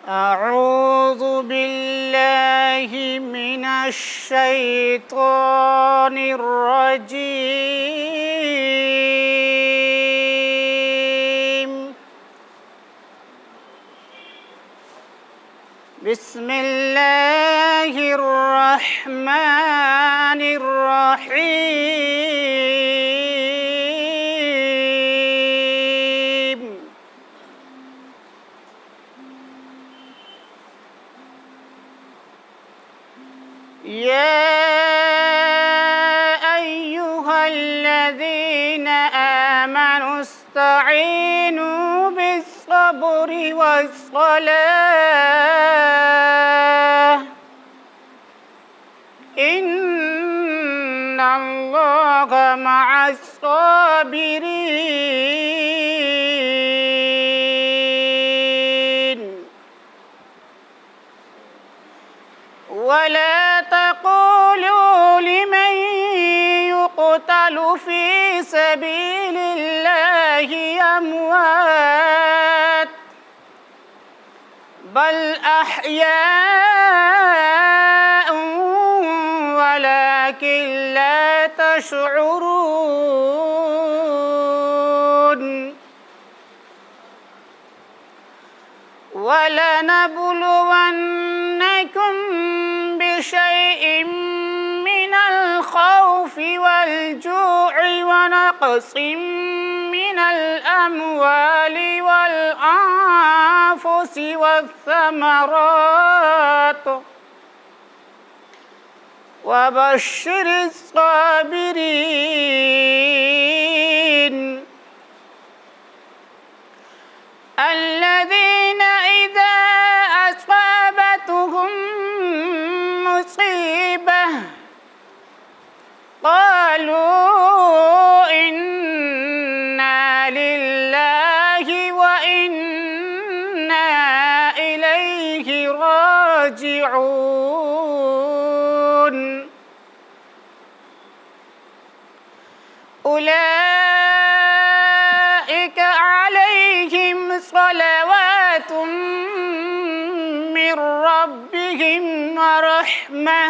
أعوذ بالله من الشيطان الرجيم. بسم الله الرحمن الرحيم. يا أيها الذين آمنوا استعينوا بالصبر والصلاة إن الله مع الصابرين. ولا تقولوا لمن يقتل في سبيل الله أموات بل أحياء ولكن لا تشعرون. ولنبلونكم بشيء من الخوف والجوع ونقص من الأموال والأنفس والثمرات وبشر الصابرين الذين إذا أصابتهم مصيبة قالوا إنا لله وإنا إليه راجعون. أولئك عليهم صلوات من ربهم ورحمة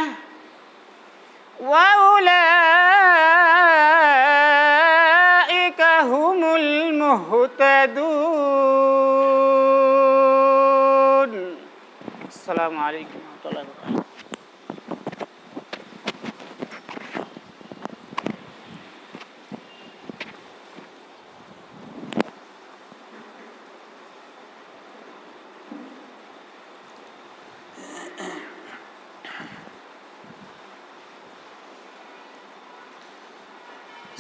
وأولئك هم المهتدون. السلام عليكم ورحمة الله وبركاته.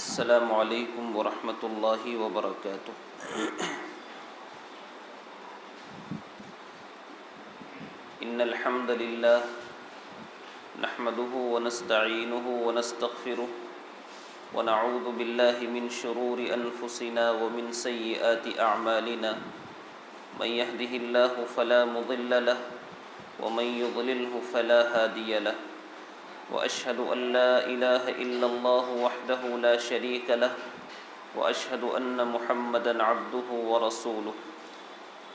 السلام علیکم ورحمۃ اللہ وبرکاتہ. ان الحمد للہ نحمده ونستعینه ونستغفره ونعوذ باللہ من شرور انفسنا ومن سیئات اعمالنا من يهده الله فلا مضل له ومن يضلله فلا هادي له وأشهد أن لا إله إلا الله وحده لا شريك له وأشهد أن محمدًا عبده ورسوله.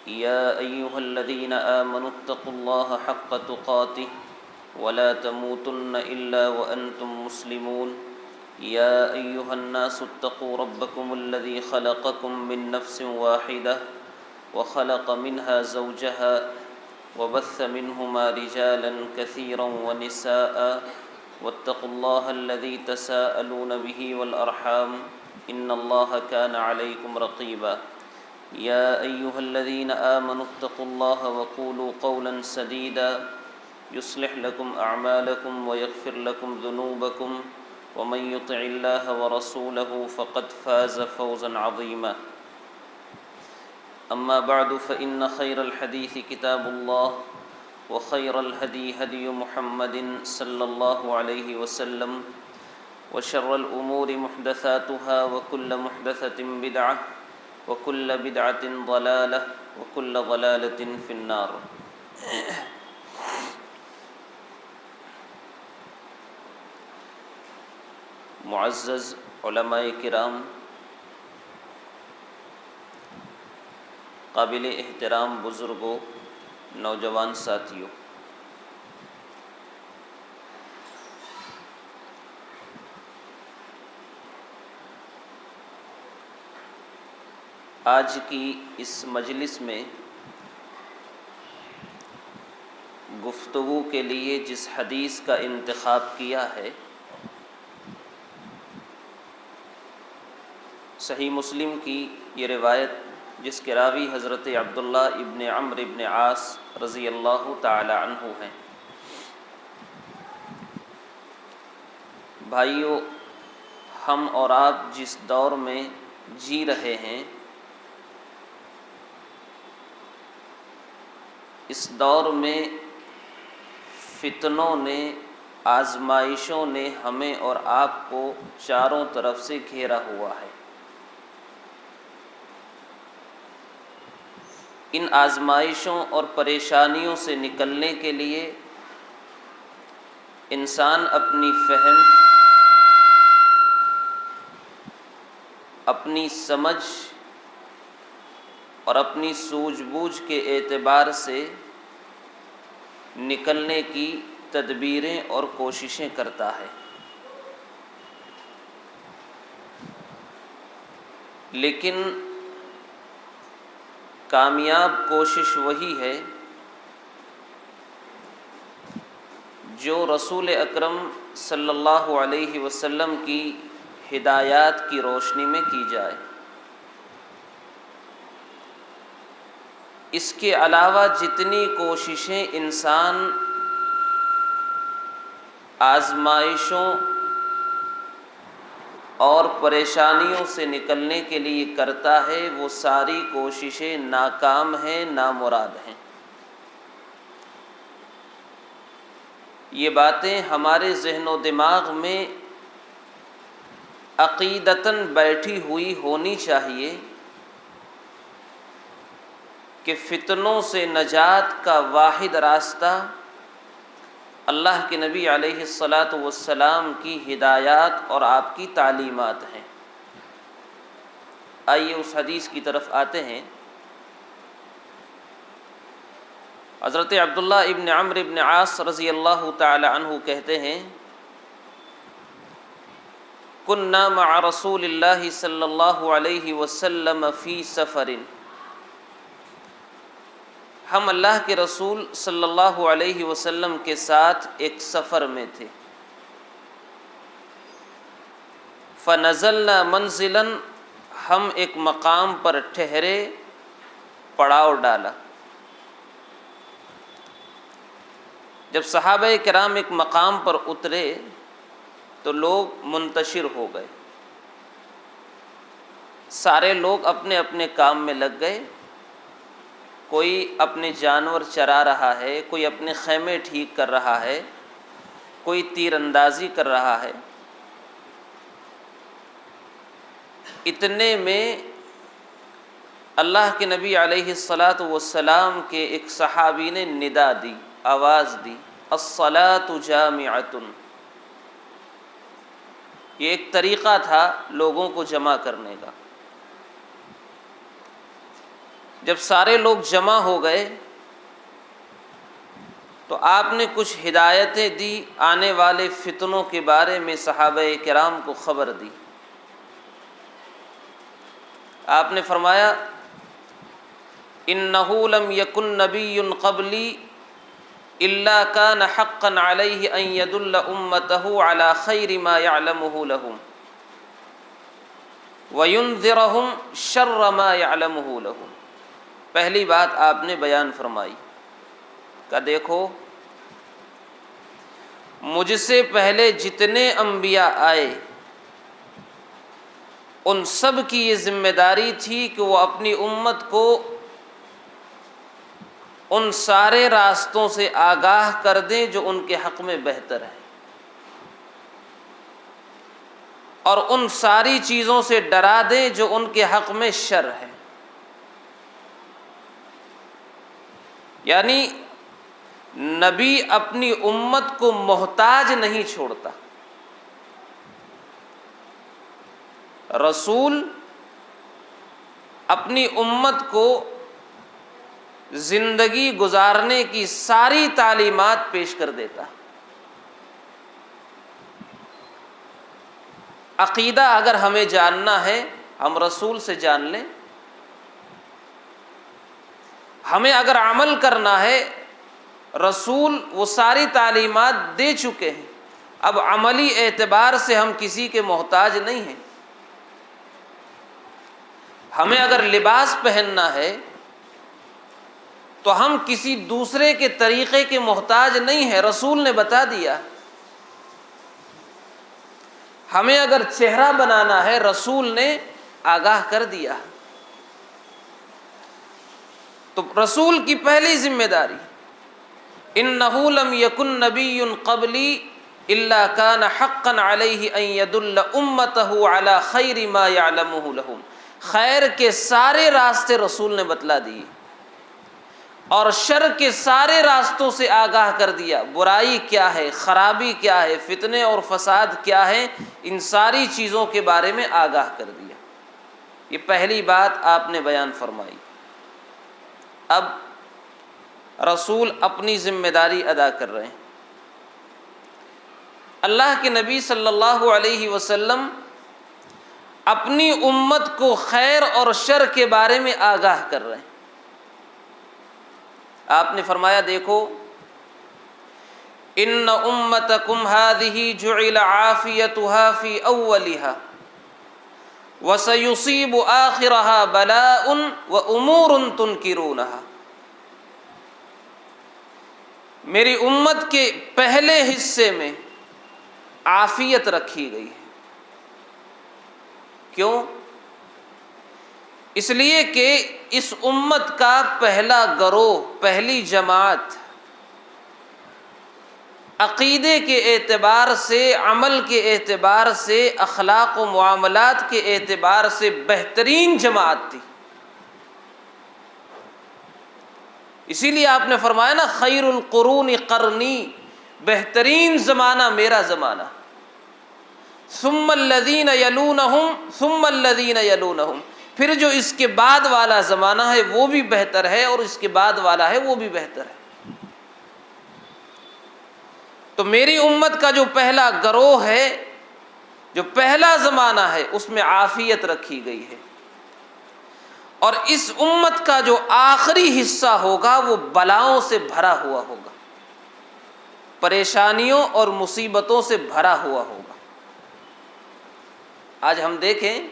يا أيها الذين آمنوا اتقوا الله حق تقاته ولا تموتن إلا وأنتم مسلمون. يا أيها الناس اتقوا ربكم الذي خلقكم من نفس واحدة وخلق منها زوجها وبث منهما رجالا كثيرا ونساء واتقوا الله الذي تساءلون به والأرحام إن الله كان عليكم رقيبا. يا أيها الذين آمنوا اتقوا الله وقولوا قولا سديدا يصلح لكم أعمالكم ويغفر لكم ذنوبكم ومن يطع الله ورسوله فقد فاز فوزا عظيما. أما بعد فإن خير الحديث كتاب الله وخير الهدي هدي محمد صلى الله عليه وسلم وشر الأمور محدثاتها وكل محدثة بدعة وكل بدعة ضلالة وكل ضلالة في النار. معزز علماء کرام، قابل احترام بزرگوں، نوجوان ساتھیوں، آج کی اس مجلس میں گفتگو کے لیے جس حدیث کا انتخاب کیا ہے، صحیح مسلم کی یہ روایت جس کے راوی حضرت عبداللہ ابن عمرو ابن عاص رضی اللہ تعالی عنہ ہیں۔ بھائیو، ہم اور آپ جس دور میں جی رہے ہیں، اس دور میں فتنوں نے، آزمائشوں نے ہمیں اور آپ کو چاروں طرف سے گھیرا ہوا ہے۔ ان آزمائشوں اور پریشانیوں سے نکلنے کے لیے انسان اپنی فہم، اپنی سمجھ اور اپنی سوجھ بوجھ کے اعتبار سے نکلنے کی تدبیریں اور کوششیں کرتا ہے، لیکن کامیاب کوشش وہی ہے جو رسول اکرم صلی اللہ علیہ وسلم کی ہدایات کی روشنی میں کی جائے۔ اس کے علاوہ جتنی کوششیں انسان آزمائشوں اور پریشانیوں سے نکلنے کے لیے کرتا ہے، وہ ساری کوششیں ناکام ہیں، نامراد ہیں۔ یہ باتیں ہمارے ذہن و دماغ میں عقیدتاً بیٹھی ہوئی ہونی چاہیے کہ فتنوں سے نجات کا واحد راستہ اللہ کے نبی علیہ الصلاۃ کی ہدایات اور آپ کی تعلیمات ہیں۔ آئیے اس حدیث کی طرف آتے ہیں۔ حضرت عبداللہ ابن عمرو ابن عاص رضی اللہ تعالی عنہ کہتے ہیں، کنا مع رسول اللہ صلی اللہ علیہ وسلم فی سفر، ہم اللہ کے رسول صلی اللہ علیہ وسلم کے ساتھ ایک سفر میں تھے۔ فنزلنا منزلا، ہم ایک مقام پر ٹھہرے، پڑاؤ ڈالا۔ جب صحابہ کرام ایک مقام پر اترے تو لوگ منتشر ہو گئے، سارے لوگ اپنے اپنے کام میں لگ گئے۔ کوئی اپنے جانور چرا رہا ہے، کوئی اپنے خیمے ٹھیک کر رہا ہے، کوئی تیر اندازی کر رہا ہے۔ اتنے میں اللہ کے نبی علیہ الصلاۃ کے ایک صحابی نے ندا دی، آواز دی، الصلاۃ جامعۃ۔ یہ ایک طریقہ تھا لوگوں کو جمع کرنے کا۔ جب سارے لوگ جمع ہو گئے تو آپ نے کچھ ہدایتیں دی، آنے والے فتنوں کے بارے میں صحابہ کرام کو خبر دی۔ آپ نے فرمایا، انہ لم یکن نبی قبلی الا کان حقا علیہ ان یدل امتہ علی خیر ما یعلمہ لہم وینذرہم شر ما یعلمہ لہم۔ پہلی بات آپ نے بیان فرمائی کہ دیکھو، مجھ سے پہلے جتنے انبیاء آئے ان سب کی یہ ذمہ داری تھی کہ وہ اپنی امت کو ان سارے راستوں سے آگاہ کر دیں جو ان کے حق میں بہتر ہے، اور ان ساری چیزوں سے ڈرا دیں جو ان کے حق میں شر ہے۔ یعنی نبی اپنی امت کو محتاج نہیں چھوڑتا، رسول اپنی امت کو زندگی گزارنے کی ساری تعلیمات پیش کر دیتا ہے۔ عقیدہ اگر ہمیں جاننا ہے ہم رسول سے جان لیں، ہمیں اگر عمل کرنا ہے رسول وہ ساری تعلیمات دے چکے ہیں، اب عملی اعتبار سے ہم کسی کے محتاج نہیں ہیں۔ ہمیں اگر لباس پہننا ہے تو ہم کسی دوسرے کے طریقے کے محتاج نہیں ہیں، رسول نے بتا دیا۔ ہمیں اگر چہرہ بنانا ہے رسول نے آگاہ کر دیا۔ تو رسول کی پہلی ذمہ داری اِنَّهُ لَمْ يَكُنْ نَبِيٌّ قَبْلِي إِلَّا كَانَ حَقًّا عَلَيْهِ أَن يَدُلَّ أُمَّتَهُ عَلَى خَيْرِ مَا يَعْلَمُهُ لَهُمْ۔ خیر کے سارے راستے رسول نے بتلا دیے اور شر کے سارے راستوں سے آگاہ کر دیا، برائی کیا ہے، خرابی کیا ہے، فتنے اور فساد کیا ہے، ان ساری چیزوں کے بارے میں آگاہ کر دیا۔ یہ پہلی بات آپ نے بیان فرمائی۔ اب رسول اپنی ذمہ داری ادا کر رہے ہیں۔ اللہ کے نبی صلی اللہ علیہ وسلم اپنی امت کو خیر اور شر کے بارے میں آگاہ کر رہے ہیں۔ آپ نے فرمایا دیکھو ان امتکم هذه جعل عافیتها فی اولها وسیصیب آخرها بلاء وامور تنکرونها۔ میری امت کے پہلے حصے میں عافیت رکھی گئی ہے۔ کیوں؟ اس لیے کہ اس امت کا پہلا گروہ، پہلی جماعت عقیدے کے اعتبار سے، عمل کے اعتبار سے، اخلاق و معاملات کے اعتبار سے بہترین جماعت تھی۔ اسی لیے آپ نے فرمایا نا خیر القرون قرنی، بہترین زمانہ میرا زمانہ، ثم الذین یلونہم ثم الذین یلونہم، پھر جو اس کے بعد والا زمانہ ہے وہ بھی بہتر ہے اور اس کے بعد والا ہے وہ بھی بہتر ہے۔ تو میری امت کا جو پہلا گروہ ہے، جو پہلا زمانہ ہے، اس میں عافیت رکھی گئی ہے، اور اس امت کا جو آخری حصہ ہوگا وہ بلاؤں سے بھرا ہوا ہوگا، پریشانیوں اور مصیبتوں سے بھرا ہوا ہوگا۔ آج ہم دیکھیں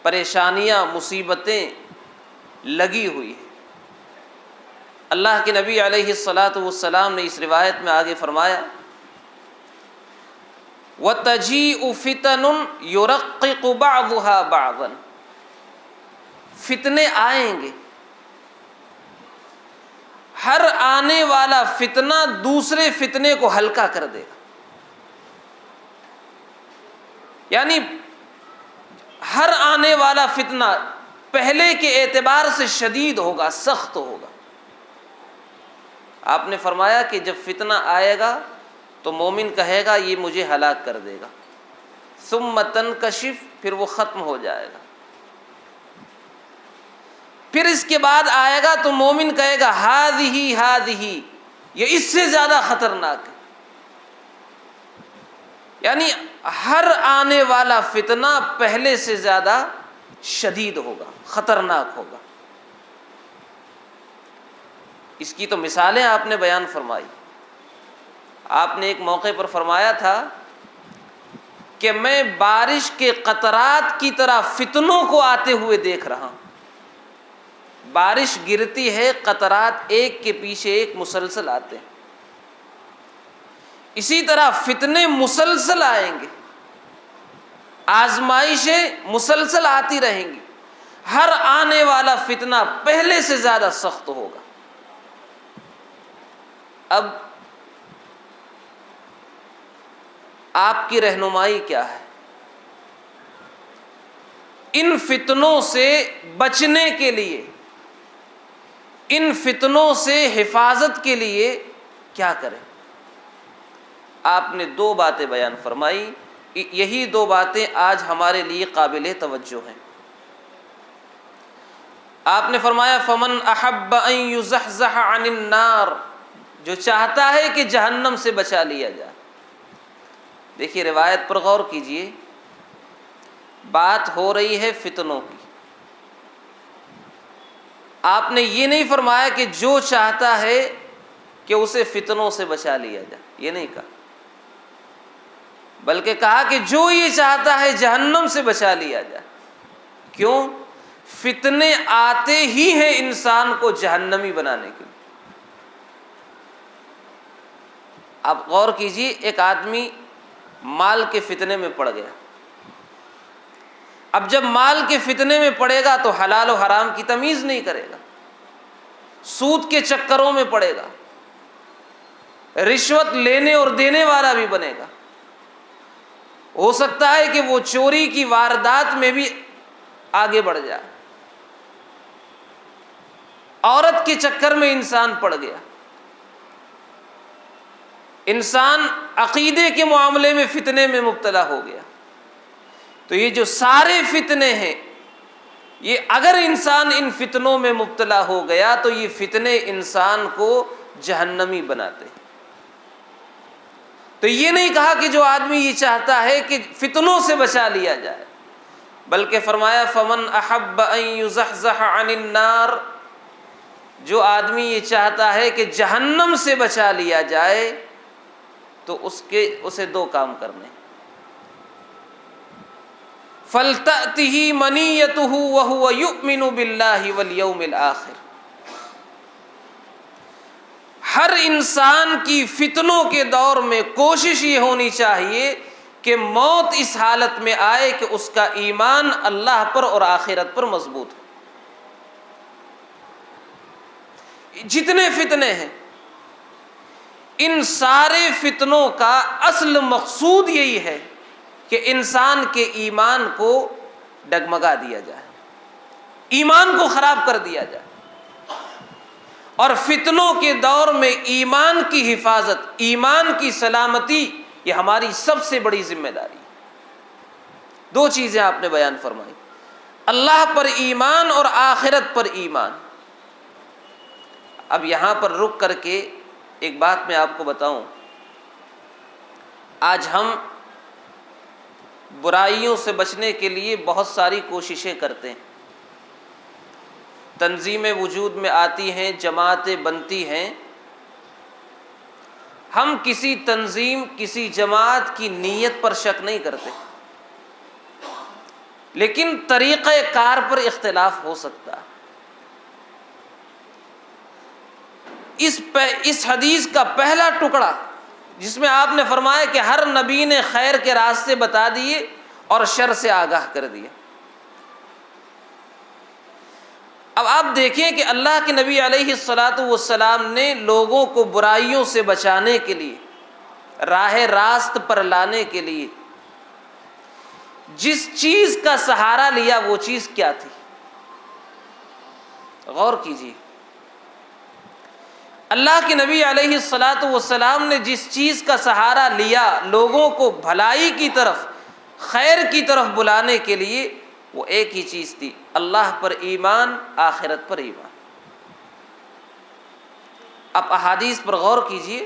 پریشانیاں، مصیبتیں لگی ہوئی ہیں۔ اللہ کے نبی علیہ الصلاۃ والسلام نے اس روایت میں آگے فرمایا وَتَجِيءُ فِتَنٌ يُرَقِّقُ بَعْضُهَا بَعْضًا، فتنے آئیں گے، ہر آنے والا فتنہ دوسرے فتنے کو ہلکا کر دے گا، یعنی ہر آنے والا فتنہ پہلے کے اعتبار سے شدید ہوگا، سخت ہوگا۔ آپ نے فرمایا کہ جب فتنہ آئے گا تو مومن کہے گا یہ مجھے ہلاک کر دے گا، ثم تنکشف، پھر وہ ختم ہو جائے گا، پھر اس کے بعد آئے گا تو مومن کہے گا ہذہ، یہ اس سے زیادہ خطرناک ہے۔ یعنی ہر آنے والا فتنہ پہلے سے زیادہ شدید ہوگا، خطرناک ہوگا۔ اس کی تو مثالیں آپ نے بیان فرمائی۔ آپ نے ایک موقع پر فرمایا تھا کہ میں بارش کے قطرات کی طرح فتنوں کو آتے ہوئے دیکھ رہا ہوں۔ بارش گرتی ہے، قطرات ایک کے پیچھے ایک مسلسل آتے ہیں، اسی طرح فتنے مسلسل آئیں گے، آزمائشیں مسلسل آتی رہیں گی، ہر آنے والا فتنہ پہلے سے زیادہ سخت ہوگا۔ اب آپ کی رہنمائی کیا ہے؟ ان فتنوں سے بچنے کے لیے، ان فتنوں سے حفاظت کے لیے کیا کریں؟ آپ نے دو باتیں بیان فرمائی، یہی دو باتیں آج ہمارے لیے قابل توجہ ہیں۔ آپ نے فرمایا فمن احب ان یزحزح عن النار، جو چاہتا ہے کہ جہنم سے بچا لیا جائے۔ دیکھیے روایت پر غور کیجئے، بات ہو رہی ہے فتنوں کی۔ آپ نے یہ نہیں فرمایا کہ جو چاہتا ہے کہ اسے فتنوں سے بچا لیا جائے، یہ نہیں کہا، بلکہ کہا کہ جو یہ چاہتا ہے جہنم سے بچا لیا جائے۔ کیوں؟ فتنے آتے ہی ہیں انسان کو جہنمی بنانے کے لیے۔ آپ غور کیجئے، ایک آدمی مال کے فتنے میں پڑ گیا، اب جب مال کے فتنے میں پڑے گا تو حلال و حرام کی تمیز نہیں کرے گا، سود کے چکروں میں پڑے گا، رشوت لینے اور دینے والا بھی بنے گا، ہو سکتا ہے کہ وہ چوری کی واردات میں بھی آگے بڑھ جائے، عورت کے چکر میں انسان پڑ گیا، انسان عقیدے کے معاملے میں فتنے میں مبتلا ہو گیا۔ تو یہ جو سارے فتنے ہیں، یہ اگر انسان ان فتنوں میں مبتلا ہو گیا تو یہ فتنے انسان کو جہنمی بناتے ہیں۔ تو یہ نہیں کہا کہ جو آدمی یہ چاہتا ہے کہ فتنوں سے بچا لیا جائے، بلکہ فرمایا فمن احب ان یزحزح عن النار، جو آدمی یہ چاہتا ہے کہ جہنم سے بچا لیا جائے تو اسے دو کام کرنے، فَلْتَأْتِهِ مَنِيَّتُهُ وَهُوَ يُؤْمِنُ بِاللَّهِ وَالْيَوْمِ الْآخِرِ۔ ہر انسان کی فتنوں کے دور میں کوشش یہ ہونی چاہیے کہ موت اس حالت میں آئے کہ اس کا ایمان اللہ پر اور آخرت پر مضبوط ہو۔ جتنے فتنے ہیں، ان سارے فتنوں کا اصل مقصود یہی ہے کہ انسان کے ایمان کو ڈگمگا دیا جائے، ایمان کو خراب کر دیا جائے۔ اور فتنوں کے دور میں ایمان کی حفاظت، ایمان کی سلامتی، یہ ہماری سب سے بڑی ذمہ داری ہے۔ دو چیزیں آپ نے بیان فرمائی، اللہ پر ایمان اور آخرت پر ایمان۔ اب یہاں پر رک کر کے ایک بات میں آپ کو بتاؤں، آج ہم برائیوں سے بچنے کے لیے بہت ساری کوششیں کرتے ہیں، تنظیمیں وجود میں آتی ہیں، جماعتیں بنتی ہیں، ہم کسی تنظیم کسی جماعت کی نیت پر شک نہیں کرتے، لیکن طریقہ کار پر اختلاف ہو سکتا ہے۔ اس حدیث کا پہلا ٹکڑا جس میں آپ نے فرمایا کہ ہر نبی نے خیر کے راستے بتا دیے اور شر سے آگاہ کر دیا۔ اب آپ دیکھیں کہ اللہ کے نبی علیہ الصلاۃ والسلام نے لوگوں کو برائیوں سے بچانے کے لیے، راہ راست پر لانے کے لیے جس چیز کا سہارا لیا وہ چیز کیا تھی؟ غور کیجیے، اللہ کے نبی علیہ الصلاۃ والسلام نے جس چیز کا سہارا لیا لوگوں کو بھلائی کی طرف، خیر کی طرف بلانے کے لیے، وہ ایک ہی چیز تھی، اللہ پر ایمان، آخرت پر ایمان۔ اب احادیث پر غور کیجئے،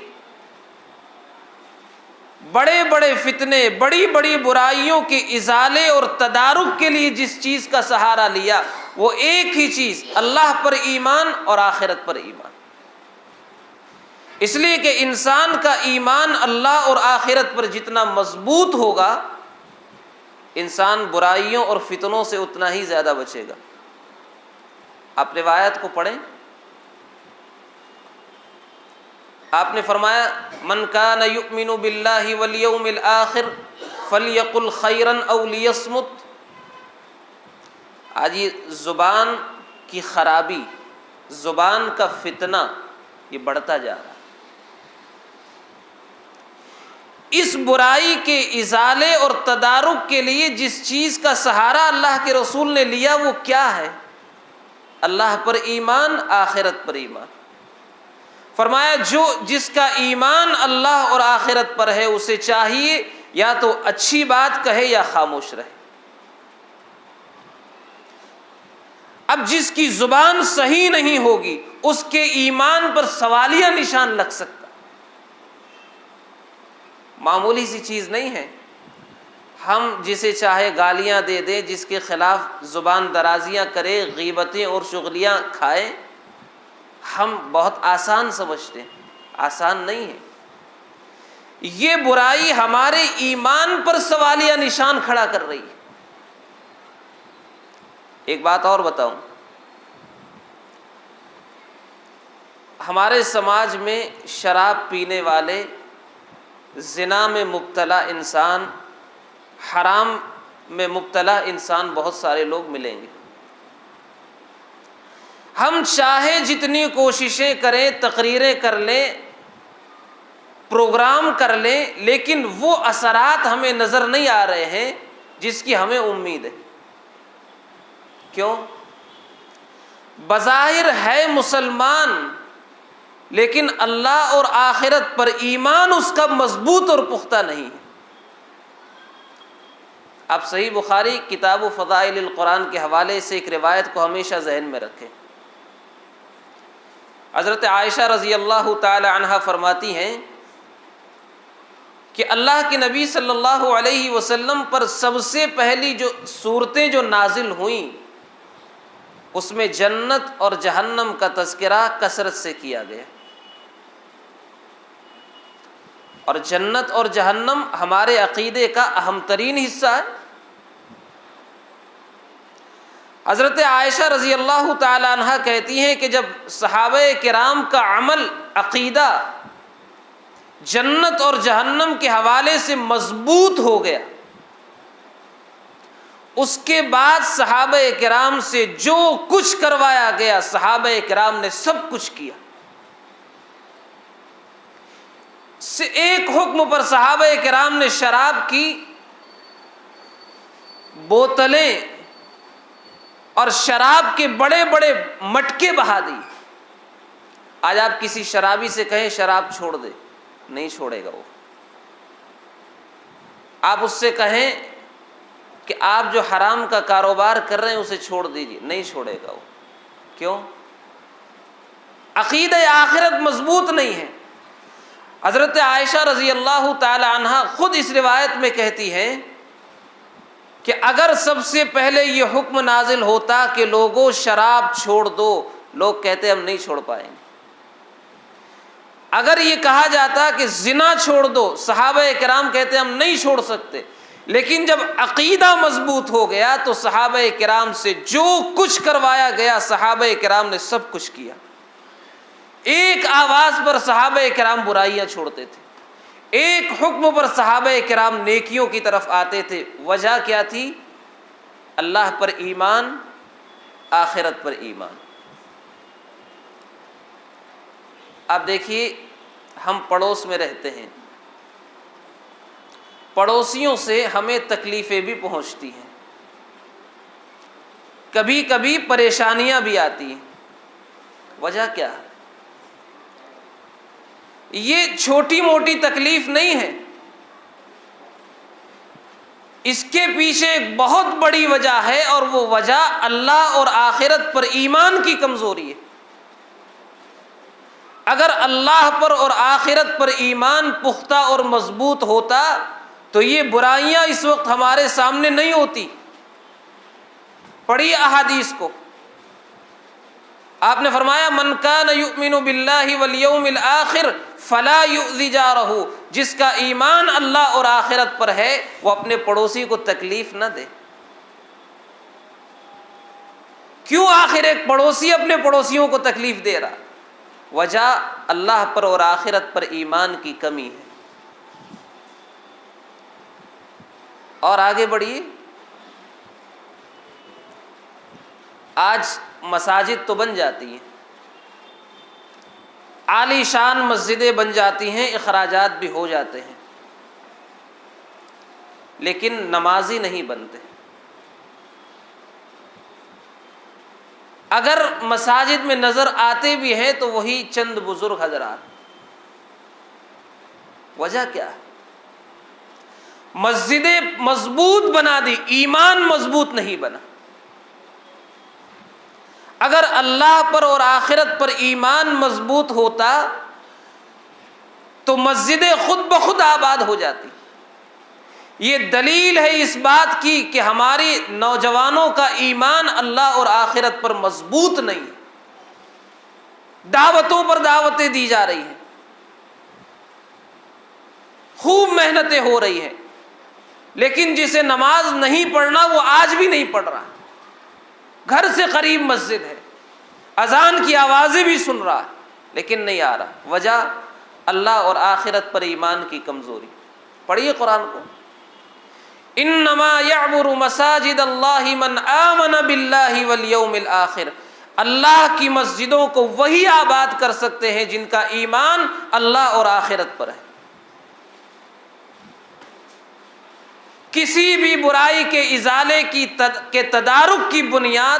بڑے بڑے فتنے، بڑی بڑی برائیوں کے ازالے اور تدارک کے لیے جس چیز کا سہارا لیا وہ ایک ہی چیز، اللہ پر ایمان اور آخرت پر ایمان۔ اس لیے کہ انسان کا ایمان اللہ اور آخرت پر جتنا مضبوط ہوگا، انسان برائیوں اور فتنوں سے اتنا ہی زیادہ بچے گا۔ آپ روایت کو پڑھیں، آپ نے فرمایا من کان یؤمن باللہ والیوم الآخر فلیقل خیرا او لیصمت۔ آج یہ زبان کی خرابی، زبان کا فتنہ یہ بڑھتا جا رہا ہے۔ اس برائی کے ازالے اور تدارک کے لیے جس چیز کا سہارا اللہ کے رسول نے لیا وہ کیا ہے؟ اللہ پر ایمان، آخرت پر ایمان۔ فرمایا جس کا ایمان اللہ اور آخرت پر ہے اسے چاہیے یا تو اچھی بات کہے یا خاموش رہے۔ اب جس کی زبان صحیح نہیں ہوگی اس کے ایمان پر سوالیہ نشان لگ سکتا، معمولی سی چیز نہیں ہے۔ ہم جسے چاہے گالیاں دے دیں، جس کے خلاف زبان درازیاں کرے، غیبتیں اور چغلیاں کھائے، ہم بہت آسان سمجھتے ہیں، آسان نہیں ہے۔ یہ برائی ہمارے ایمان پر سوالیہ نشان کھڑا کر رہی ہے۔ ایک بات اور بتاؤں، ہمارے سماج میں شراب پینے والے، زنا میں مبتلا انسان، حرام میں مبتلا انسان بہت سارے لوگ ملیں گے۔ ہم چاہے جتنی کوششیں کریں، تقریریں کر لیں، پروگرام کر لیں، لیکن وہ اثرات ہمیں نظر نہیں آ رہے ہیں جس کی ہمیں امید ہے۔ کیوں؟ بظاہر ہے مسلمان، لیکن اللہ اور آخرت پر ایمان اس کا مضبوط اور پختہ نہیں ہے۔ آپ صحیح بخاری کتاب فضائل القرآن کے حوالے سے ایک روایت کو ہمیشہ ذہن میں رکھیں۔ حضرت عائشہ رضی اللہ تعالی عنہا فرماتی ہیں کہ اللہ کے نبی صلی اللہ علیہ وسلم پر سب سے پہلی جو صورتیں جو نازل ہوئیں، اس میں جنت اور جہنم کا تذکرہ کثرت سے کیا گیا، اور جنت اور جہنم ہمارے عقیدے کا اہم ترین حصہ ہے۔ حضرت عائشہ رضی اللہ تعالی عنہا کہتی ہیں کہ جب صحابہ کرام کا عمل، عقیدہ جنت اور جہنم کے حوالے سے مضبوط ہو گیا، اس کے بعد صحابہ کرام سے جو کچھ کروایا گیا، صحابہ کرام نے سب کچھ کیا۔ سے ایک حکم پر صحابہ کرام نے شراب کی بوتلیں اور شراب کے بڑے بڑے مٹکے بہا دی۔ آج آپ کسی شرابی سے کہیں شراب چھوڑ دے، نہیں چھوڑے گا وہ۔ آپ اس سے کہیں کہ آپ جو حرام کا کاروبار کر رہے ہیں اسے چھوڑ دیجیے، نہیں چھوڑے گا وہ۔ کیوں؟ عقیدہ آخرت مضبوط نہیں ہے۔ حضرت عائشہ رضی اللہ تعالی عنہا خود اس روایت میں کہتی ہیں کہ اگر سب سے پہلے یہ حکم نازل ہوتا کہ لوگوں شراب چھوڑ دو، لوگ کہتے ہم نہیں چھوڑ پائیں گے۔ اگر یہ کہا جاتا کہ زنا چھوڑ دو، صحابہ کرام کہتے ہم نہیں چھوڑ سکتے۔ لیکن جب عقیدہ مضبوط ہو گیا تو صحابہ کرام سے جو کچھ کروایا گیا، صحابہ کرام نے سب کچھ کیا۔ ایک آواز پر صحابہ کرام برائیاں چھوڑتے تھے، ایک حکم پر صحابہ کرام نیکیوں کی طرف آتے تھے۔ وجہ کیا تھی؟ اللہ پر ایمان، آخرت پر ایمان۔ آپ دیکھیے، ہم پڑوس میں رہتے ہیں، پڑوسیوں سے ہمیں تکلیفیں بھی پہنچتی ہیں، کبھی کبھی پریشانیاں بھی آتی ہیں۔ وجہ کیا ہے؟ یہ چھوٹی موٹی تکلیف نہیں ہے، اس کے پیچھے ایک بہت بڑی وجہ ہے، اور وہ وجہ اللہ اور آخرت پر ایمان کی کمزوری ہے۔ اگر اللہ پر اور آخرت پر ایمان پختہ اور مضبوط ہوتا تو یہ برائیاں اس وقت ہمارے سامنے نہیں ہوتی۔ پڑھی احادیث کو، آپ نے فرمایا من کان یؤمن باللہ والیوم الآخر فلا یؤذی جارہ، جس کا ایمان اللہ اور آخرت پر ہے وہ اپنے پڑوسی کو تکلیف نہ دے۔ کیوں آخر ایک پڑوسی اپنے پڑوسیوں کو تکلیف دے رہا؟ وجہ اللہ پر اور آخرت پر ایمان کی کمی ہے۔ اور آگے بڑھیے، آج مساجد تو بن جاتی ہیں، عالی شان مسجدیں بن جاتی ہیں، اخراجات بھی ہو جاتے ہیں، لیکن نمازی نہیں بنتے۔ اگر مساجد میں نظر آتے بھی ہیں تو وہی چند بزرگ حضرات۔ وجہ کیا ہے؟ مسجدیں مضبوط بنا دی، ایمان مضبوط نہیں بنا۔ اگر اللہ پر اور آخرت پر ایمان مضبوط ہوتا تو مسجدیں خود بخود آباد ہو جاتی۔ یہ دلیل ہے اس بات کی کہ ہماری نوجوانوں کا ایمان اللہ اور آخرت پر مضبوط نہیں ہے۔ دعوتوں پر دعوتیں دی جا رہی ہیں، خوب محنتیں ہو رہی ہیں، لیکن جسے نماز نہیں پڑھنا وہ آج بھی نہیں پڑھ رہا، گھر سے قریب مسجد ہے، اذان کی آوازیں بھی سن رہا لیکن نہیں آ رہا۔ وجہ اللہ اور آخرت پر ایمان کی کمزوری۔ پڑھیے قرآن کو، انما یعمر مساجد اللہ من آمن باللہ والیوم الآخر، اللہ کی مسجدوں کو وہی آباد کر سکتے ہیں جن کا ایمان اللہ اور آخرت پر ہے۔ کسی بھی برائی کے ازالے کے تدارک کی بنیاد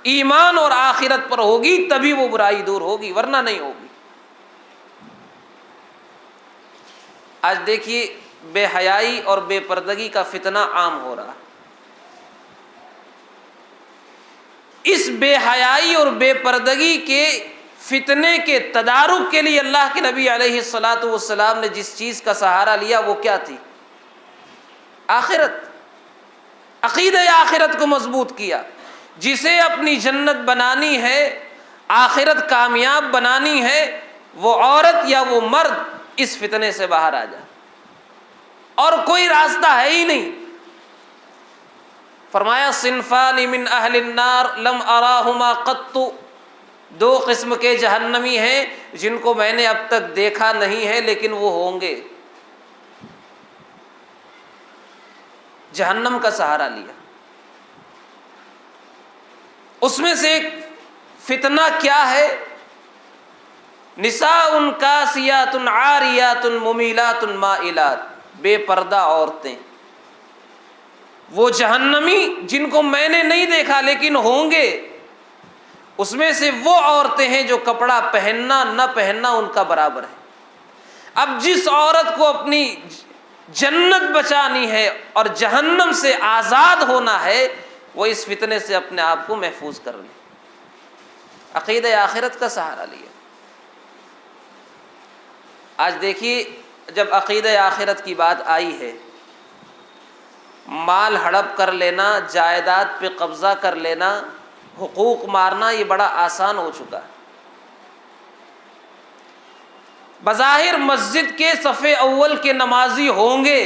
ایمان اور آخرت پر ہوگی، تبھی وہ برائی دور ہوگی، ورنہ نہیں ہوگی۔ آج دیکھیے بے حیائی اور بے پردگی کا فتنہ عام ہو رہا۔ اس بے حیائی اور بے پردگی کے فتنے کے تدارک کے لیے اللہ کے نبی علیہ الصلاۃ والسلام نے جس چیز کا سہارا لیا وہ کیا تھی؟ آخرت، عقیدہ آخرت کو مضبوط کیا۔ جسے اپنی جنت بنانی ہے، آخرت کامیاب بنانی ہے، وہ عورت یا وہ مرد اس فتنے سے باہر آ جائے، اور کوئی راستہ ہے ہی نہیں۔ فرمایا صنفان من اہل النار لم اراہما قط، دو قسم کے جہنمی ہیں جن کو میں نے اب تک دیکھا نہیں ہے لیکن وہ ہوں گے۔ جہنم کا سہارا لیا۔ اس میں سے ایک فتنہ کیا ہے؟ نساء کاسیات عاریات ممیلات مائلات، بے پردہ عورتیں۔ وہ جہنمی جن کو میں نے نہیں دیکھا لیکن ہوں گے، اس میں سے وہ عورتیں ہیں جو کپڑا پہننا نہ پہننا ان کا برابر ہے۔ اب جس عورت کو اپنی جنت بچانی ہے اور جہنم سے آزاد ہونا ہے، وہ اس فتنے سے اپنے آپ کو محفوظ کر لے، عقیدہ آخرت کا سہارا لیا۔ آج دیکھیے جب عقیدہ آخرت کی بات آئی ہے، مال ہڑپ کر لینا، جائیداد پہ قبضہ کر لینا، حقوق مارنا، یہ بڑا آسان ہو چکا ہے۔ بظاہر مسجد کے صف اول کے نمازی ہوں گے،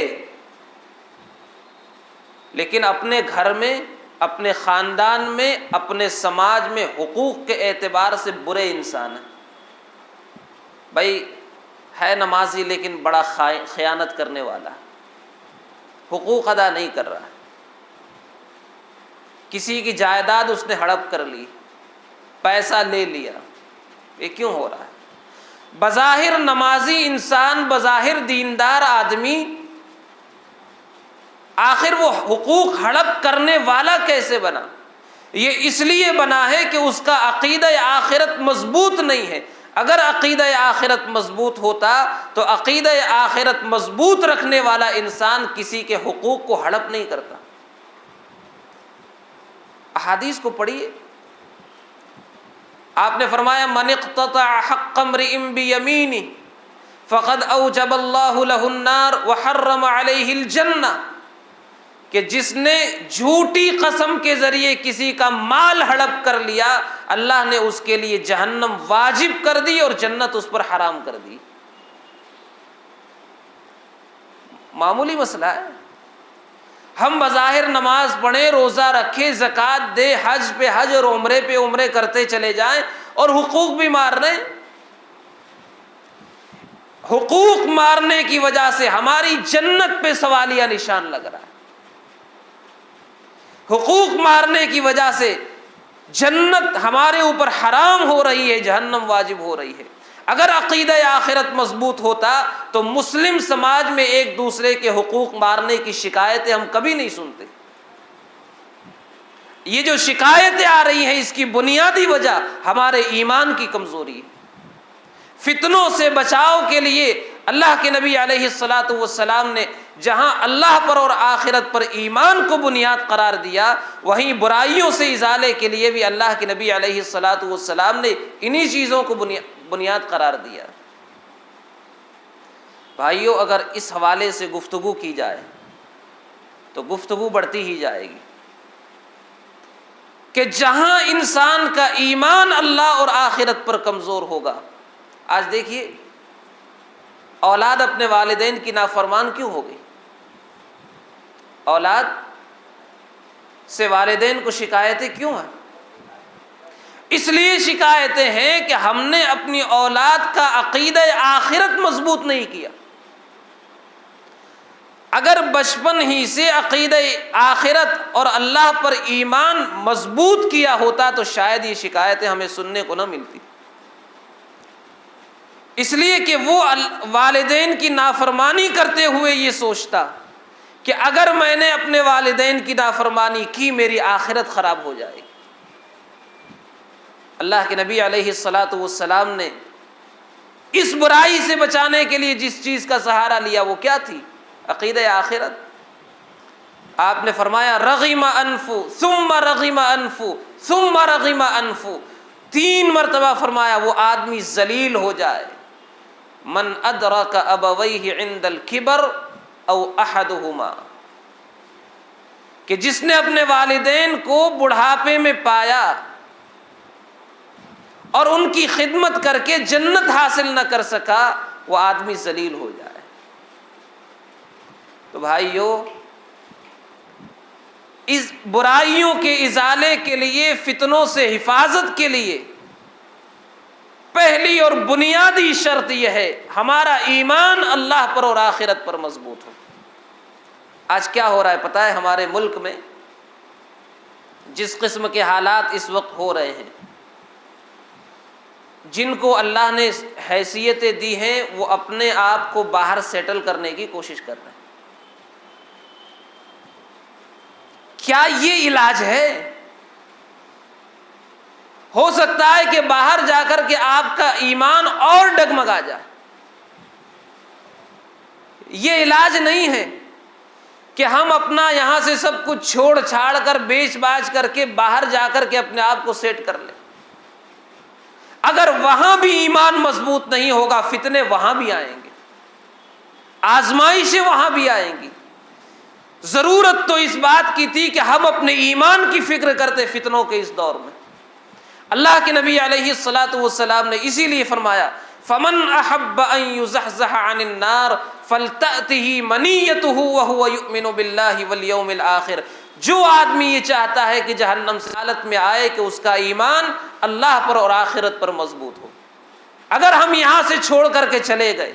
لیکن اپنے گھر میں، اپنے خاندان میں، اپنے سماج میں حقوق کے اعتبار سے برے انسان ہیں۔ بھائی ہے نمازی لیکن بڑا خیانت کرنے والا، حقوق ادا نہیں کر رہا، کسی کی جائیداد اس نے ہڑپ کر لی، پیسہ لے لیا، یہ کیوں ہو رہا ہے؟ بظاہر نمازی انسان، بظاہر دیندار آدمی، آخر وہ حقوق ہڑپ کرنے والا کیسے بنا؟ یہ اس لیے بنا ہے کہ اس کا عقیدہ آخرت مضبوط نہیں ہے۔ اگر عقیدہ آخرت مضبوط ہوتا تو عقیدہ آخرت مضبوط رکھنے والا انسان کسی کے حقوق کو ہڑپ نہیں کرتا۔ احادیث کو پڑھیے، آپ نے فرمایا من اقتطع حق امرئ بیمینہ فقد اوجب اللہ لہ النار وحرم علیہ الجنہ، کہ جس نے جھوٹی قسم کے ذریعے کسی کا مال ہڑپ کر لیا، اللہ نے اس کے لیے جہنم واجب کر دی اور جنت اس پر حرام کر دی۔ معمولی مسئلہ ہے۔ ہم بظاہر نماز پڑھیں، روزہ رکھیں، زکوٰۃ دے، حج پہ حج اور عمرے پہ عمرے کرتے چلے جائیں اور حقوق بھی مار رہے ہیں۔ حقوق مارنے کی وجہ سے ہماری جنت پہ سوالیہ نشان لگ رہا ہے، حقوق مارنے کی وجہ سے جنت ہمارے اوپر حرام ہو رہی ہے، جہنم واجب ہو رہی ہے۔ اگر عقیدہ آخرت مضبوط ہوتا تو مسلم سماج میں ایک دوسرے کے حقوق مارنے کی شکایتیں ہم کبھی نہیں سنتے۔ یہ جو شکایتیں آ رہی ہیں اس کی بنیادی وجہ ہمارے ایمان کی کمزوری ہے۔ فتنوں سے بچاؤ کے لیے اللہ کے نبی علیہ الصلاۃ والسلام نے جہاں اللہ پر اور آخرت پر ایمان کو بنیاد قرار دیا، وہیں برائیوں سے ازالے کے لیے بھی اللہ کے نبی علیہ الصلاۃ والسلام نے انہی چیزوں کو بنیاد قرار دیا۔ بھائیو، اگر اس حوالے سے گفتگو کی جائے تو گفتگو بڑھتی ہی جائے گی کہ جہاں انسان کا ایمان اللہ اور آخرت پر کمزور ہوگا۔ آج دیکھیے، اولاد اپنے والدین کی نافرمان کیوں ہو گئی؟ اولاد سے والدین کو شکایتیں کیوں ہیں؟ اس لیے شکایتیں ہیں کہ ہم نے اپنی اولاد کا عقیدہ آخرت مضبوط نہیں کیا۔ اگر بچپن ہی سے عقیدہ آخرت اور اللہ پر ایمان مضبوط کیا ہوتا تو شاید یہ شکایتیں ہمیں سننے کو نہ ملتی۔ اس لیے کہ وہ والدین کی نافرمانی کرتے ہوئے یہ سوچتا کہ اگر میں نے اپنے والدین کی نافرمانی کی میری آخرت خراب ہو جائے گی۔ اللہ کے نبی علیہ الصلاۃ والسلام نے اس برائی سے بچانے کے لیے جس چیز کا سہارا لیا وہ کیا تھی؟ عقیدہ آخرت۔ آپ نے فرمایا رغم انف ثم رغم انف ثم رغم انف، 3 مرتبہ فرمایا وہ آدمی ذلیل ہو جائے۔ من ادرک ابویہ عند الکبر او احدہما، کہ جس نے اپنے والدین کو بڑھاپے میں پایا اور ان کی خدمت کر کے جنت حاصل نہ کر سکا، وہ آدمی ذلیل ہو جائے۔ تو بھائیو، اس برائیوں کے ازالے کے لیے، فتنوں سے حفاظت کے لیے پہلی اور بنیادی شرط یہ ہے ہمارا ایمان اللہ پر اور آخرت پر مضبوط ہو۔ آج کیا ہو رہا ہے پتہ ہے؟ ہمارے ملک میں جس قسم کے حالات اس وقت ہو رہے ہیں، جن کو اللہ نے حیثیتیں دی ہیں وہ اپنے آپ کو باہر سیٹل کرنے کی کوشش کر رہے ہیں۔ کیا یہ علاج ہے؟ ہو سکتا ہے کہ باہر جا کر کے آپ کا ایمان اور ڈگمگا جائے۔ یہ علاج نہیں ہے کہ ہم اپنا یہاں سے سب کچھ چھوڑ چھاڑ کر بیچ باچ کر کے باہر جا کر کے اپنے آپ کو سیٹ کر لیں۔ اگر وہاں بھی ایمان مضبوط نہیں ہوگا، فتنے وہاں بھی آئیں گے، آزمائشیں وہاں بھی آئیں گی۔ ضرورت تو اس بات کی تھی کہ ہم اپنے ایمان کی فکر کرتے فتنوں کے اس دور میں۔ اللہ کے نبی علیہ الصلاۃ والسلام نے اسی لیے فرمایا فمن احب ان یزحزح عن النار فلتأتہ منیتہ وہو یؤمن باللہ والیوم الآخر، جو آدمی یہ چاہتا ہے کہ جہنم سے حالت میں آئے کہ اس کا ایمان اللہ پر اور آخرت پر مضبوط ہو۔ اگر ہم یہاں سے چھوڑ کر کے چلے گئے،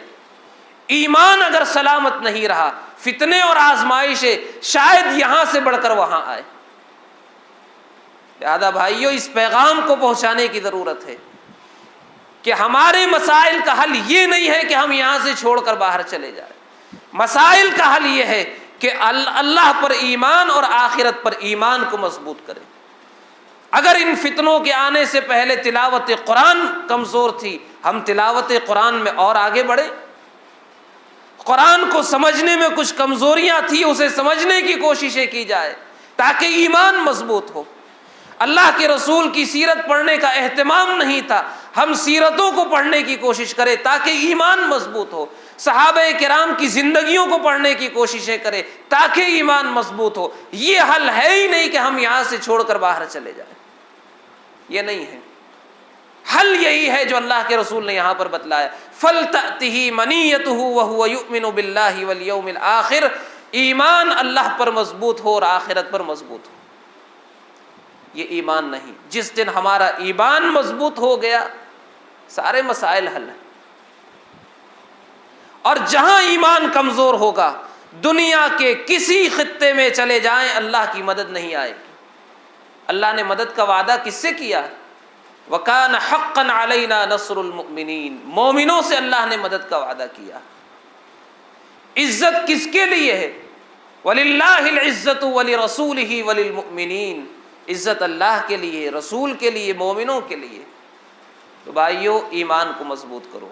ایمان اگر سلامت نہیں رہا، فتنے اور آزمائشیں شاید یہاں سے بڑھ کر وہاں آئے۔ لہذا بھائیو، اس پیغام کو پہنچانے کی ضرورت ہے کہ ہمارے مسائل کا حل یہ نہیں ہے کہ ہم یہاں سے چھوڑ کر باہر چلے جائیں۔ مسائل کا حل یہ ہے کہ اللہ پر ایمان اور آخرت پر ایمان کو مضبوط کریں۔ اگر ان فتنوں کے آنے سے پہلے تلاوت قرآن کمزور تھی، ہم تلاوت قرآن میں اور آگے بڑھیں۔ قرآن کو سمجھنے میں کچھ کمزوریاں تھی، اسے سمجھنے کی کوششیں کی جائے تاکہ ایمان مضبوط ہو۔ اللہ کے رسول کی سیرت پڑھنے کا اہتمام نہیں تھا، ہم سیرتوں کو پڑھنے کی کوشش کریں تاکہ ایمان مضبوط ہو۔ صحابہ کرام کی زندگیوں کو پڑھنے کی کوششیں کریں تاکہ ایمان مضبوط ہو۔ یہ حل ہے ہی نہیں کہ ہم یہاں سے چھوڑ کر باہر چلے جائیں، یہ نہیں ہے۔ حل یہی ہے جو اللہ کے رسول نے یہاں پر بتلایا، فَلْتَأْتِهِ مَنِيَّتُهُ وَهُوَ يُؤْمِنُ بِاللَّهِ وَالْيَوْمِ الْآخِرِ، ایمان اللہ پر مضبوط ہو اور آخرت پر مضبوط ہو۔ یہ ایمان نہیں۔ جس دن ہمارا ایمان مضبوط ہو گیا، سارے مسائل حل ہیں۔ اور جہاں ایمان کمزور ہوگا، دنیا کے کسی خطے میں چلے جائیں، اللہ کی مدد نہیں آئے گی۔ اللہ نے مدد کا وعدہ کس سے کیا؟ وَكَانَ حَقًّا عَلَيْنَا نَصْرُ الْمُؤْمِنِينَ، مومنوں سے اللہ نے مدد کا وعدہ کیا۔ عزت کس کے لیے ہے؟ وَلِلَّهِ الْعِزَّةُ وَلِرَسُولِهِ وَلِلْمُؤْمِنِينَ، عزت اللہ کے لیے، رسول کے لیے، مومنوں کے لیے۔ تو بھائیو، ایمان کو مضبوط کرو،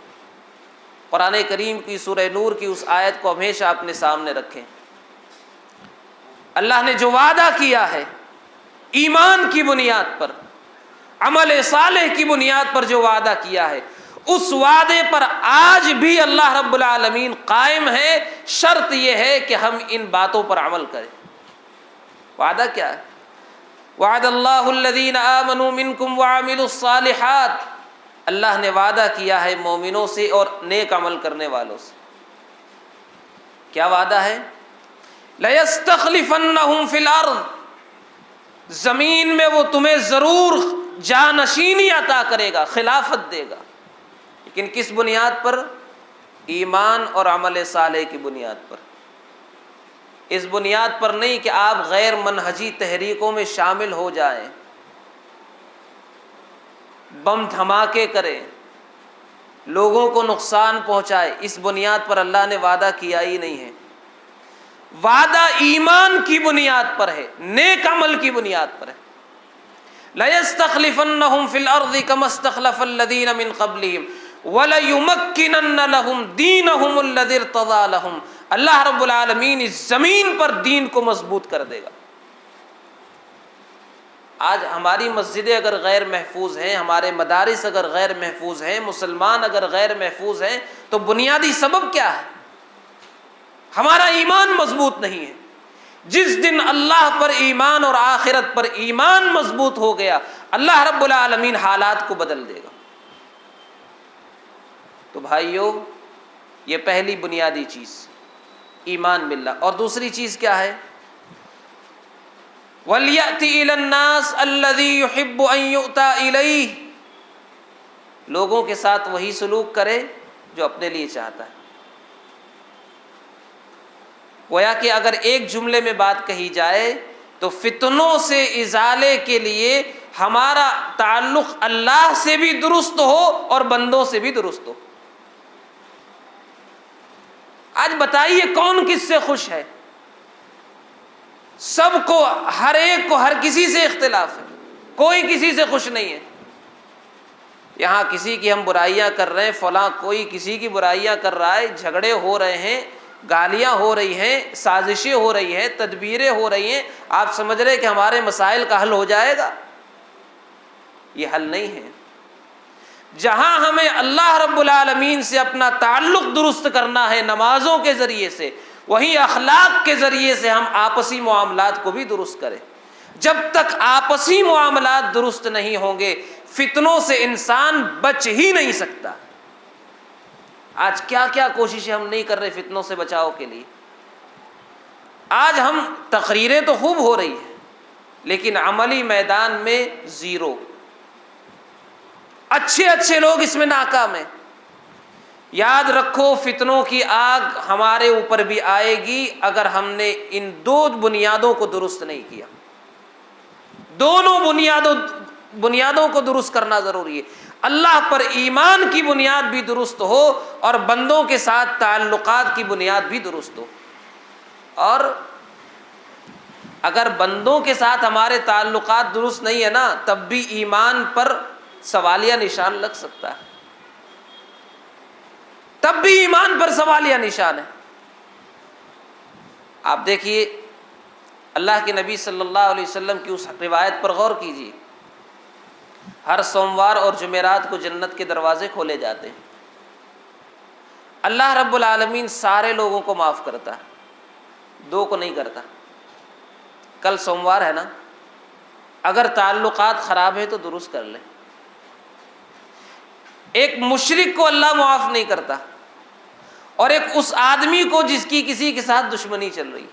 قرآن کریم کی سورہ نور کی اس آیت کو ہمیشہ اپنے سامنے رکھیں۔ اللہ نے جو وعدہ کیا ہے ایمان کی بنیاد پر، عمل صالح کی بنیاد پر جو وعدہ کیا ہے، اس وعدے پر آج بھی اللہ رب العالمین قائم ہے۔ شرط یہ ہے کہ ہم ان باتوں پر عمل کریں۔ وعدہ کیا ہے؟ وعد اللہ الذین آمنوا منکم وعملوا الصالحات، اللہ نے وعدہ کیا ہے مومنوں سے اور نیک عمل کرنے والوں سے۔ کیا وعدہ ہے؟ لَيَسْتَخْلِفَنَّهُمْ فِي الْأَرْضِ، زمین میں وہ تمہیں ضرور جانشینی عطا کرے گا، خلافت دے گا، لیکن کس بنیاد پر؟ ایمان اور عمل صالح کی بنیاد پر۔ اس بنیاد پر نہیں کہ آپ غیر منہجی تحریکوں میں شامل ہو جائیں، بم دھماکے کریں، لوگوں کو نقصان پہنچائے۔ اس بنیاد پر اللہ نے وعدہ کیا ہی نہیں ہے۔ وعدہ ایمان کی بنیاد پر ہے، نیک عمل کی بنیاد پر ہے۔ لَيَسْتَخْلِفَنَّهُمْ فِي الْأَرْضِ كَمَا اسْتَخْلَفَ الَّذِينَ مِنْ قَبْلِهِمْ وَلَيُمَكِّنَنَّ لَهُمْ دِينَهُمُ الَّذِي ارْتَضَىٰ لَهُمْ، اللہ رب العالمین اس زمین پر دین کو مضبوط کر دے گا۔ آج ہماری مسجدیں اگر غیر محفوظ ہیں، ہمارے مدارس اگر غیر محفوظ ہیں، مسلمان اگر غیر محفوظ ہیں، تو بنیادی سبب کیا ہے؟ ہمارا ایمان مضبوط نہیں ہے۔ جس دن اللہ پر ایمان اور آخرت پر ایمان مضبوط ہو گیا، اللہ رب العالمین حالات کو بدل دے گا۔ تو بھائیو، یہ پہلی بنیادی چیز ایمان باللہ۔ اور دوسری چیز کیا ہے؟ وَلْيَأْتِ إِلَى النَّاسِ الَّذِي يُحِبُّ أَن يُؤْتَى إِلَيْهِ، لوگوں کے ساتھ وہی سلوک کرے جو اپنے لیے چاہتا ہے۔ گویا کہ اگر ایک جملے میں بات کہی جائے تو فتنوں سے ازالے کے لیے ہمارا تعلق اللہ سے بھی درست ہو اور بندوں سے بھی درست ہو۔ آج بتائیے کون کس سے خوش ہے؟ سب کو، ہر ایک کو، ہر کسی سے اختلاف ہے، کوئی کسی سے خوش نہیں ہے۔ یہاں کسی کی ہم برائیاں کر رہے ہیں، فلاں کوئی کسی کی برائیاں کر رہا ہے، جھگڑے ہو رہے ہیں، گالیاں ہو رہی ہیں، سازشیں ہو رہی ہیں، تدبیریں ہو رہی ہیں، آپ سمجھ رہے کہ ہمارے مسائل کا حل ہو جائے گا؟ یہ حل نہیں ہے۔ جہاں ہمیں اللہ رب العالمین سے اپنا تعلق درست کرنا ہے نمازوں کے ذریعے سے، وہیں اخلاق کے ذریعے سے ہم آپسی معاملات کو بھی درست کریں۔ جب تک آپسی معاملات درست نہیں ہوں گے، فتنوں سے انسان بچ ہی نہیں سکتا۔ آج کیا کیا کوششیں ہم نہیں کر رہے فتنوں سے بچاؤ کے لیے۔ آج ہم تقریریں تو خوب ہو رہی ہیں، لیکن عملی میدان میں زیرو۔ اچھے لوگ اس میں ناکام ہیں۔ یاد رکھو، فتنوں کی آگ ہمارے اوپر بھی آئے گی اگر ہم نے ان دو بنیادوں کو درست نہیں کیا۔ دونوں بنیادوں کو درست کرنا ضروری ہے۔ اللہ پر ایمان کی بنیاد بھی درست ہو اور بندوں کے ساتھ تعلقات کی بنیاد بھی درست ہو۔ اور اگر بندوں کے ساتھ ہمارے تعلقات درست نہیں ہے نا، تب بھی ایمان پر سوالیہ نشان لگ سکتا ہے، تب بھی ایمان پر سوالیہ نشان ہے۔ آپ دیکھیے اللہ کے نبی صلی اللہ علیہ وسلم کی اس روایت پر غور کیجیے، ہر سوموار اور جمعرات کو جنت کے دروازے کھولے جاتے ہیں۔ اللہ رب العالمین سارے لوگوں کو معاف کرتا ہے، دو کو نہیں کرتا۔ کل سوموار ہے نا، اگر تعلقات خراب ہے تو درست کر لیں۔ ایک مشرک کو اللہ معاف نہیں کرتا، اور ایک اس آدمی کو جس کی کسی کے ساتھ دشمنی چل رہی،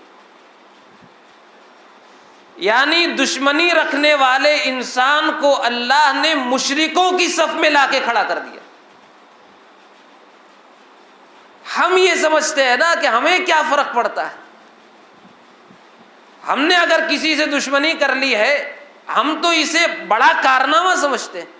یعنی دشمنی رکھنے والے انسان کو اللہ نے مشرکوں کی صف میں لا کے کھڑا کر دیا۔ ہم یہ سمجھتے ہیں نا کہ ہمیں کیا فرق پڑتا ہے، ہم نے اگر کسی سے دشمنی کر لی ہے ہم تو اسے بڑا کارنامہ سمجھتے ہیں۔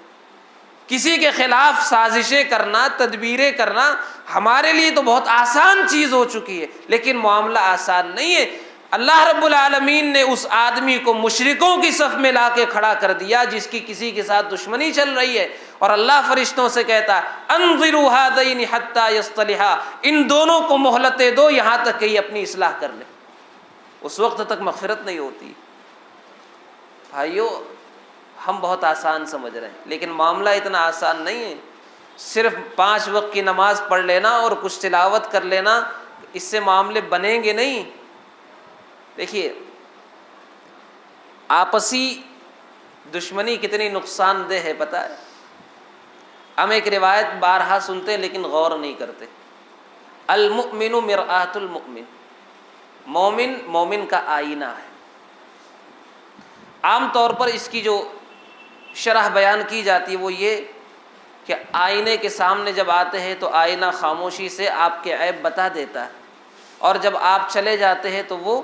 کسی کے خلاف سازشیں کرنا، تدبیریں کرنا ہمارے لیے تو بہت آسان چیز ہو چکی ہے، لیکن معاملہ آسان نہیں ہے۔ اللہ رب العالمین نے اس آدمی کو مشرکوں کی صف میں لا کے کھڑا کر دیا جس کی کسی کے ساتھ دشمنی چل رہی ہے، اور اللہ فرشتوں سے کہتا ہے انظروا ہذین حتی یصطلحا، ان دونوں کو مہلتیں دو یہاں تک کہ یہ اپنی اصلاح کر لیں۔ اس وقت تک مغفرت نہیں ہوتی۔ بھائیو، ہم بہت آسان سمجھ رہے ہیں، لیکن معاملہ اتنا آسان نہیں ہے۔ صرف 5 وقت کی نماز پڑھ لینا اور کچھ تلاوت کر لینا، اس سے معاملے بنیں گے نہیں۔ دیکھیے، آپسی دشمنی کتنی نقصان دہ ہے پتہ ہے؟ ہم ایک روایت بارہا سنتے ہیں لیکن غور نہیں کرتے۔ المؤمن مرآۃ المؤمن، مومن مومن کا آئینہ ہے۔ عام طور پر اس کی جو شرح بیان کی جاتی ہے وہ یہ کہ آئینے کے سامنے جب آتے ہیں تو آئینہ خاموشی سے آپ کے عیب بتا دیتا ہے، اور جب آپ چلے جاتے ہیں تو وہ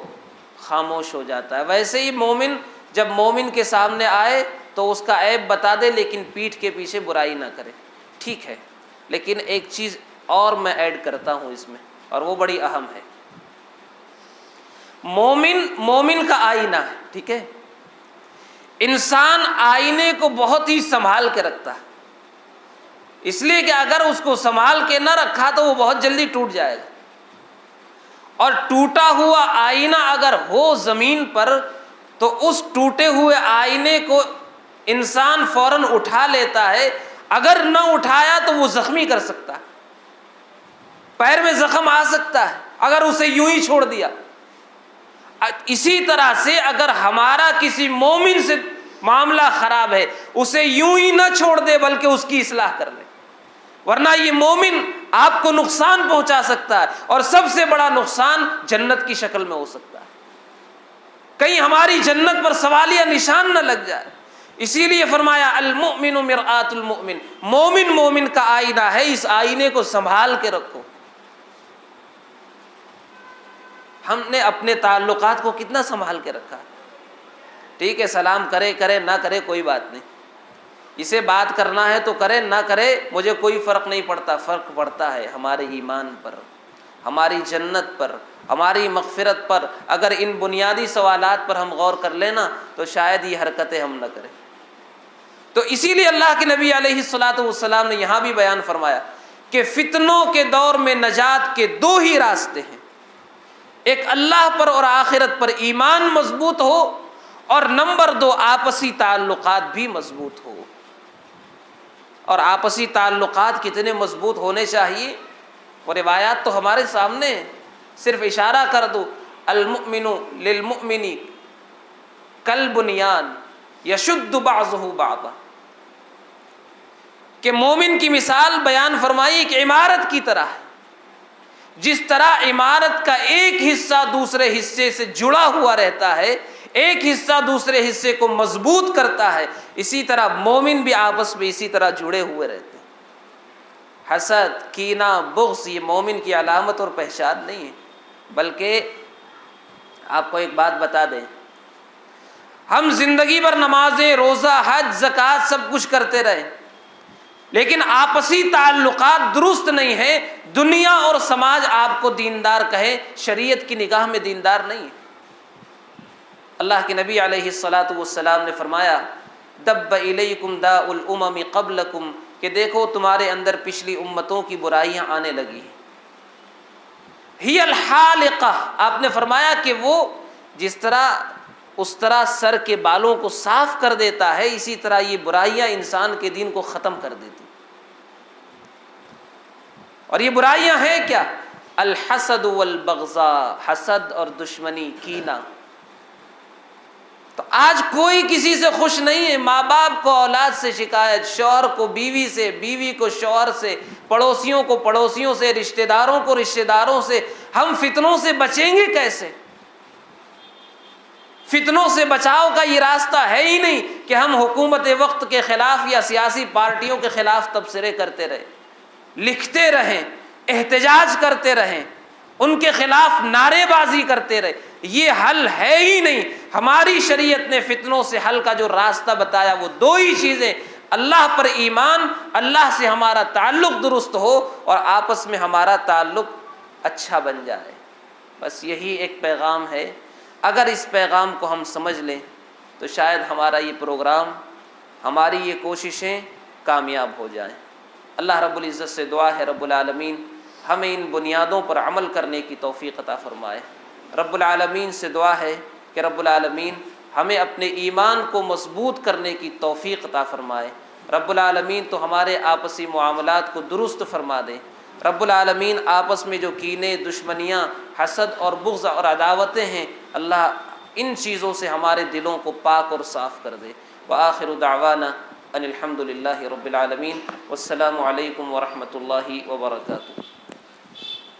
خاموش ہو جاتا ہے۔ ویسے ہی مومن جب مومن کے سامنے آئے تو اس کا عیب بتا دے لیکن پیٹھ کے پیچھے برائی نہ کرے، ٹھیک ہے۔ لیکن ایک چیز اور میں ایڈ کرتا ہوں اس میں، اور وہ بڑی اہم ہے۔ مومن مومن کا آئینہ ہے، ٹھیک ہے۔ انسان آئینے کو بہت ہی سنبھال کے رکھتا ہے، اس لیے کہ اگر اس کو سنبھال کے نہ رکھا تو وہ بہت جلدی ٹوٹ جائے گا، اور ٹوٹا ہوا آئینہ اگر ہو زمین پر تو اس ٹوٹے ہوئے آئینے کو انسان فوراً اٹھا لیتا ہے۔ اگر نہ اٹھایا تو وہ زخمی کر سکتا ہے، پیر میں زخم آ سکتا ہے اگر اسے یوں ہی چھوڑ دیا۔ اسی طرح سے اگر ہمارا کسی مومن سے معاملہ خراب ہے، اسے یوں ہی نہ چھوڑ دے بلکہ اس کی اصلاح کر لے، ورنہ یہ مومن آپ کو نقصان پہنچا سکتا ہے، اور سب سے بڑا نقصان جنت کی شکل میں ہو سکتا ہے۔ کہیں ہماری جنت پر سوالیہ نشان نہ لگ جائے۔ اسی لیے فرمایا المؤمن مرآۃ المؤمن، مومن مومن کا آئینہ ہے، اس آئینے کو سنبھال کے رکھو۔ ہم نے اپنے تعلقات کو کتنا سنبھال کے رکھا؟ ٹھیک ہے، سلام کرے کرے نہ کرے کوئی بات نہیں، اسے بات کرنا ہے تو کرے نہ کرے مجھے کوئی فرق نہیں پڑتا۔ فرق پڑتا ہے ہمارے ایمان پر، ہماری جنت پر، ہماری مغفرت پر۔ اگر ان بنیادی سوالات پر ہم غور کر لینا تو شاید یہ حرکتیں ہم نہ کریں۔ تو اسی لیے اللہ کے نبی علیہ الصلاۃ والسلام نے یہاں بھی بیان فرمایا کہ فتنوں کے دور میں نجات کے 2 ہی راستے ہیں، ایک اللہ پر اور آخرت پر ایمان مضبوط ہو، اور نمبر 2 آپسی تعلقات بھی مضبوط ہو۔ اور آپسی تعلقات کتنے مضبوط ہونے چاہیے؟ وہ روایات تو ہمارے سامنے ہیں، صرف اشارہ کر دو۔ المؤمن للمؤمن کالبنیان یشد بعضہ بعضا، کہ مومن کی مثال بیان فرمائی کہ عمارت کی طرح ہے۔ جس طرح عمارت کا ایک حصہ دوسرے حصے سے جڑا ہوا رہتا ہے، ایک حصہ دوسرے حصے کو مضبوط کرتا ہے، اسی طرح مومن بھی آپس میں اسی طرح جڑے ہوئے رہتے ہیں۔ حسد، کینہ، بغض یہ مومن کی علامت اور پہچان نہیں ہے۔ بلکہ آپ کو ایک بات بتا دیں، ہم زندگی بھر نمازیں، روزہ، حج، زکوٰۃ سب کچھ کرتے رہے، لیکن آپسی تعلقات درست نہیں ہیں، دنیا اور سماج آپ کو دیندار کہے، شریعت کی نگاہ میں دیندار نہیں ہے۔ اللہ کے نبی علیہ الصلاۃ والسلام نے فرمایا دب الیکم داء الامم قبلکم، کہ دیکھو تمہارے اندر پچھلی امتوں کی برائیاں آنے لگی ہیں۔ ہی الحالقہ، آپ نے فرمایا کہ وہ جس طرح اس طرح سر کے بالوں کو صاف کر دیتا ہے، اسی طرح یہ برائیاں انسان کے دین کو ختم کر دیتی۔ اور یہ برائیاں ہیں کیا؟ الحسد والبغضاء، حسد اور دشمنی، کینہ۔ تو آج کوئی کسی سے خوش نہیں ہے، ماں باپ کو اولاد سے شکایت، شوہر کو بیوی سے، بیوی کو شوہر سے، پڑوسیوں کو پڑوسیوں سے، رشتہ داروں کو رشتہ داروں سے۔ ہم فتنوں سے بچیں گے کیسے؟ فتنوں سے بچاؤ کا یہ راستہ ہے ہی نہیں کہ ہم حکومت وقت کے خلاف یا سیاسی پارٹیوں کے خلاف تبصرے کرتے رہیں، لکھتے رہیں، احتجاج کرتے رہیں، ان کے خلاف نعرے بازی کرتے رہے۔ یہ حل ہے ہی نہیں۔ ہماری شریعت نے فتنوں سے حل کا جو راستہ بتایا وہ 2 ہی چیزیں، اللہ پر ایمان، اللہ سے ہمارا تعلق درست ہو، اور آپس میں ہمارا تعلق اچھا بن جائے۔ بس یہی ایک پیغام ہے اگر اس پیغام کو ہم سمجھ لیں تو شاید ہمارا یہ پروگرام، ہماری یہ کوششیں کامیاب ہو جائیں۔ اللہ رب العزت سے دعا ہے رب العالمین ہمیں ان بنیادوں پر عمل کرنے کی توفیق عطا فرمائے۔ رب العالمین سے دعا ہے کہ رب العالمین ہمیں اپنے ایمان کو مضبوط کرنے کی توفیق عطا فرمائے۔ رب العالمین تو ہمارے آپسی معاملات کو درست فرما دے۔ رب العالمین آپس میں جو کینے، دشمنیاں، حسد اور بغض اور عداوتیں ہیں، اللہ ان چیزوں سے ہمارے دلوں کو پاک اور صاف کر دے۔ وآخر دعوانا ان الحمد للہ رب العالمین، والسلام علیکم ورحمۃ اللہ وبرکاتہ۔